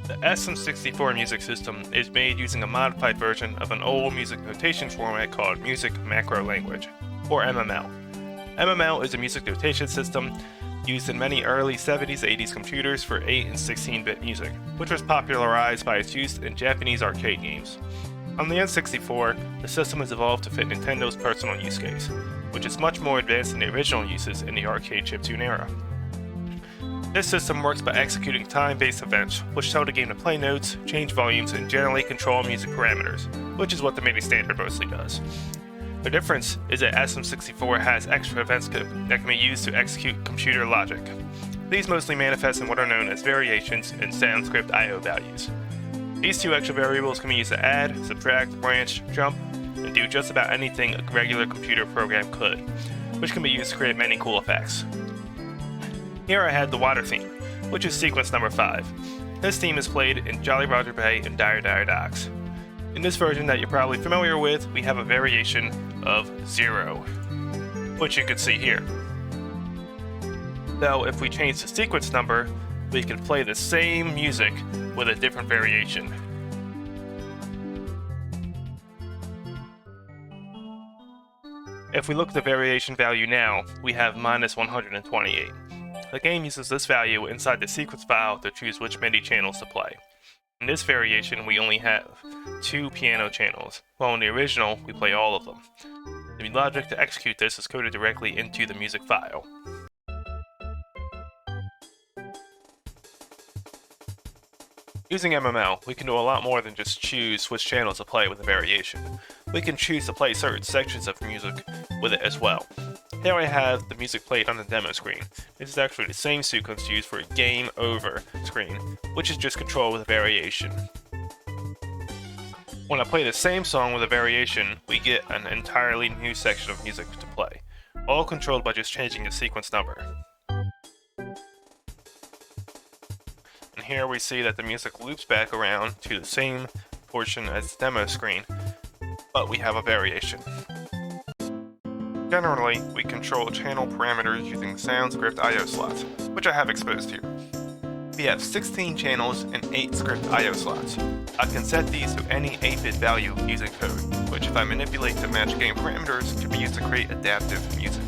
The SM64 music system is made using a modified version of an old music notation format called Music Macro Language, or MML. MML is a music notation system used in many early 70s 80s computers for 8 and 16-bit music, which was popularized by its use in Japanese arcade games. On the N64, the system has evolved to fit Nintendo's personal use case, which is much more advanced than the original uses in the arcade chiptune era. This system works by executing time-based events, which tell the game to play notes, change volumes, and generally control music parameters, which is what the MIDI standard mostly does. The difference is that SM64 has extra events that can be used to execute computer logic. These mostly manifest in what are known as variations and sound script I/O values. These two extra variables can be used to add, subtract, branch, jump, and do just about anything a regular computer program could, which can be used to create many cool effects. Here I had the water theme, which is sequence number 5. This theme is played in Jolly Roger Bay and Dire Dire Docks. In this version that you're probably familiar with, we have a variation of 0, which you can see here. Though if we change the sequence number, we can play the same music with a different variation. If we look at the variation value now, we have -128. The game uses this value inside the sequence file to choose which MIDI channels to play. In this variation, we only have 2 piano channels, while in the original, we play all of them. The logic to execute this is coded directly into the music file. Using MML, we can do a lot more than just choose which channels to play with a variation. We can choose to play certain sections of music with it as well. Here I have the music played on the demo screen. This is actually the same sequence used for a game over screen, which is just controlled with a variation. When I play the same song with a variation, we get an entirely new section of music to play, all controlled by just changing the sequence number. And here we see that the music loops back around to the same portion as the demo screen, but we have a variation. Generally, we control channel parameters using sound script I/O slots, which I have exposed here. We have 16 channels and 8 script I/O slots. I can set these to any 8-bit value using code, which if I manipulate to match game parameters, can be used to create adaptive music.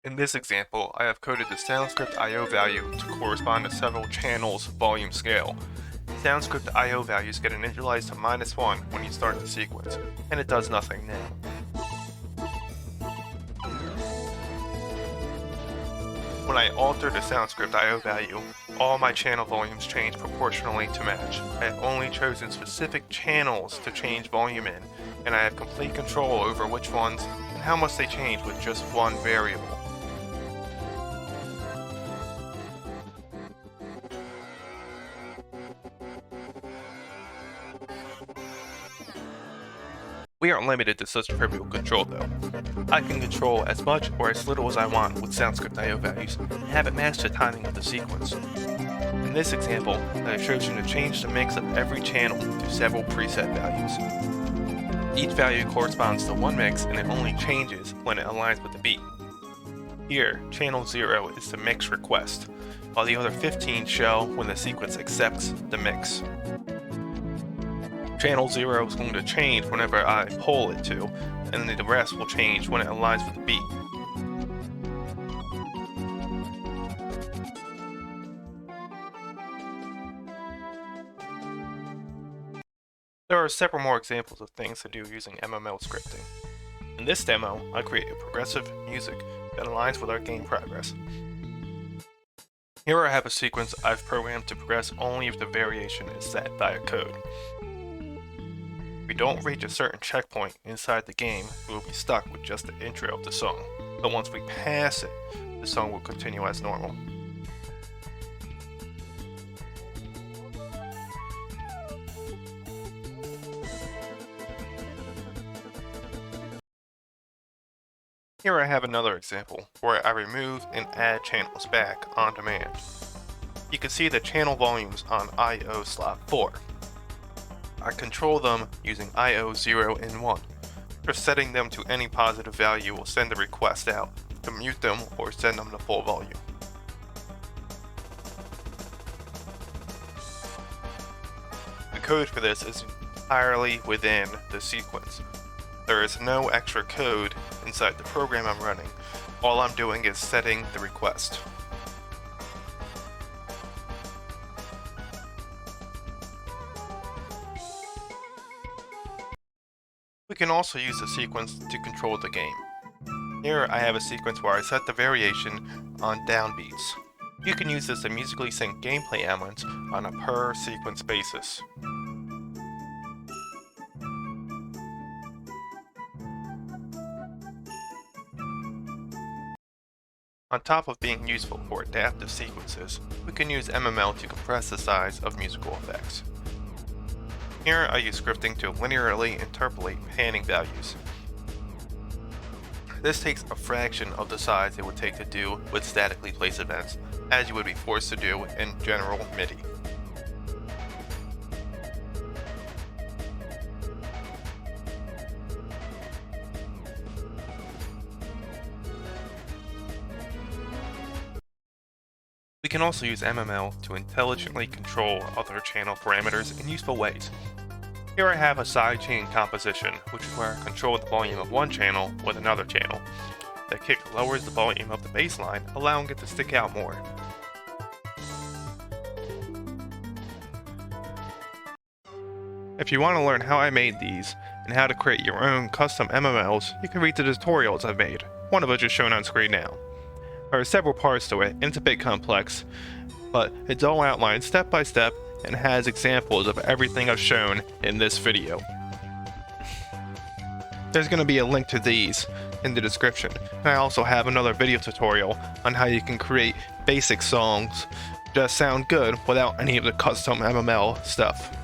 In this example, I have coded the sound script I/O value to correspond to several channels' volume scale. Sound script I/O values get initialized to -1 when you start the sequence, and it does nothing now. When I alter the sound script I/O value, all my channel volumes change proportionally to match. I have only chosen specific channels to change volume in, and I have complete control over which ones and how much they change with just one variable. We aren't limited to such trivial control though. I can control as much or as little as I want with sound script I/O values and have it match the timing of the sequence. In this example, I have chosen to change the mix of every channel to several preset values. Each value corresponds to one mix and it only changes when it aligns with the beat. Here, channel 0 is the mix request, while the other 15 show when the sequence accepts the mix. Channel 0 is going to change whenever I pull it to, and then the rest will change when it aligns with the beat. There are several more examples of things to do using MML scripting. In this demo, I create a progressive music that aligns with our game progress. Here I have a sequence I've programmed to progress only if the variation is set via code. If we don't reach a certain checkpoint inside the game, we will be stuck with just the intro of the song, but once we pass it, the song will continue as normal. Here I have another example where I remove and add channels back on demand. You can see the channel volumes on I/O slot 4. I control them using I/O 0 and 1. Just setting them to any positive value will send the request out to mute them or send them to full volume. code for this is entirely within the sequence. There is no extra code inside the program I'm running. All I'm doing is setting the request. We can also use the sequence to control the game. Here I have a sequence where I set the variation on downbeats. You can use this to musically sync gameplay elements on a per sequence basis. On top of being useful for adaptive sequences, we can use MML to compress the size of musical effects. Here I use scripting to linearly interpolate panning values. This takes a fraction of the size it would take to do with statically placed events, as you would be forced to do in general MIDI. We can also use MML to intelligently control other channel parameters in useful ways. Here I have a sidechain composition, which is where I control the volume of one channel with another channel. The kick lowers the volume of the bass line, allowing it to stick out more. If you want to learn how I made these, and how to create your own custom MMLs, you can read the tutorials I've made, one of which is shown on screen now. There are several parts to it, and it's a bit complex, but it's all outlined step by step and has examples of everything I've shown in this video. There's going to be a link to these in the description, and I also have another video tutorial on how you can create basic songs that sound good without any of the custom MML stuff.